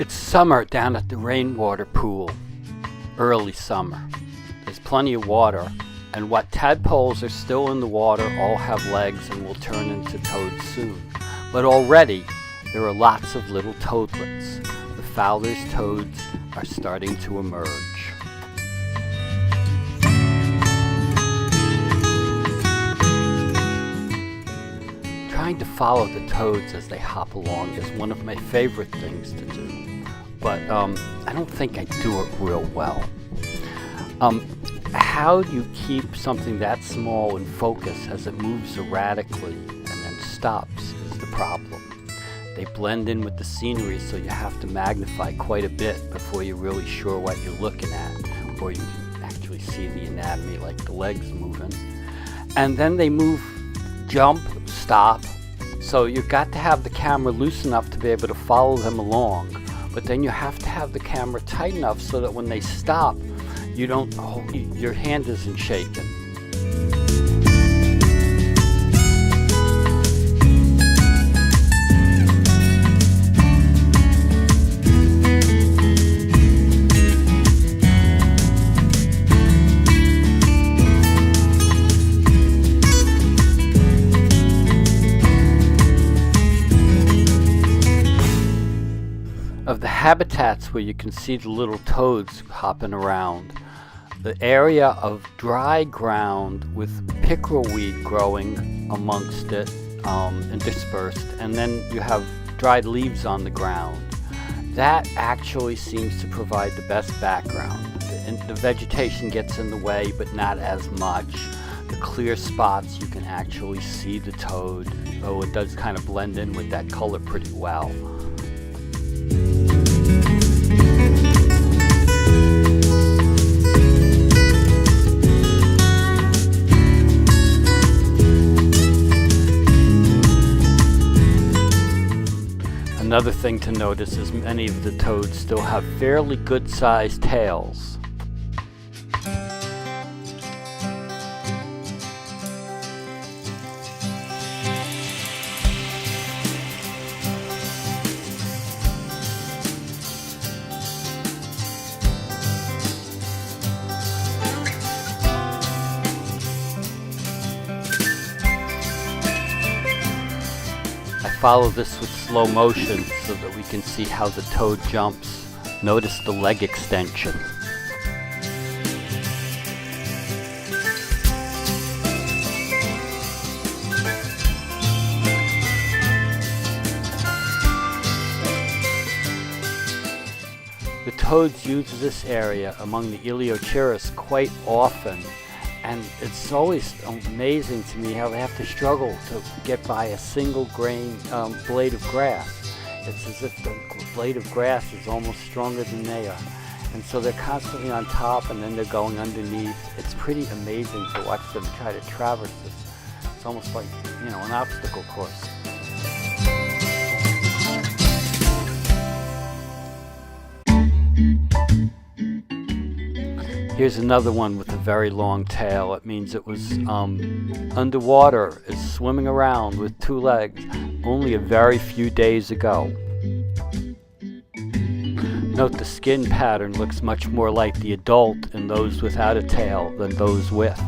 It's summer down at the rainwater pool, early summer. There's plenty of water, and what tadpoles are still in the water all have legs and will turn into toads soon. But already, there are lots of little toadlets. The Fowler's toads are starting to emerge. Trying to follow the toads as they hop along is one of my favorite things to do, but I don't think I do it real well. How do you keep something that small in focus as it moves erratically and then stops is the problem. They blend in with the scenery, so you have to magnify quite a bit before you're really sure what you're looking at, or you can actually see the anatomy like the legs moving. And then they move, jump, stop. So you've got to have the camera loose enough to be able to follow them along, but then you have to have the camera tight enough so that when they stop, you don't, your hand isn't shaking. Of the habitats where you can see the little toads hopping around, the area of dry ground with pickerel weed growing amongst it and dispersed, and then you have dried leaves on the ground, that actually seems to provide the best background. The vegetation gets in the way, but not as much. The clear spots, you can actually see the toad, though it does kind of blend in with that color pretty well. Another thing to notice is many of the toads still have fairly good-sized tails. Follow this with slow motion so that we can see how the toad jumps. Notice the leg extension. The toads use this area among the Eleutheris quite often. And it's always amazing to me how they have to struggle to get by a single grain blade of grass. It's as if the blade of grass is almost stronger than they are. And so they're constantly on top and then they're going underneath. It's pretty amazing to watch them try to traverse this. It's almost like, an obstacle course. Here's another one with a very long tail. It means it was underwater, is swimming around with two legs only a very few days ago. Note the skin pattern looks much more like the adult in those without a tail than those with.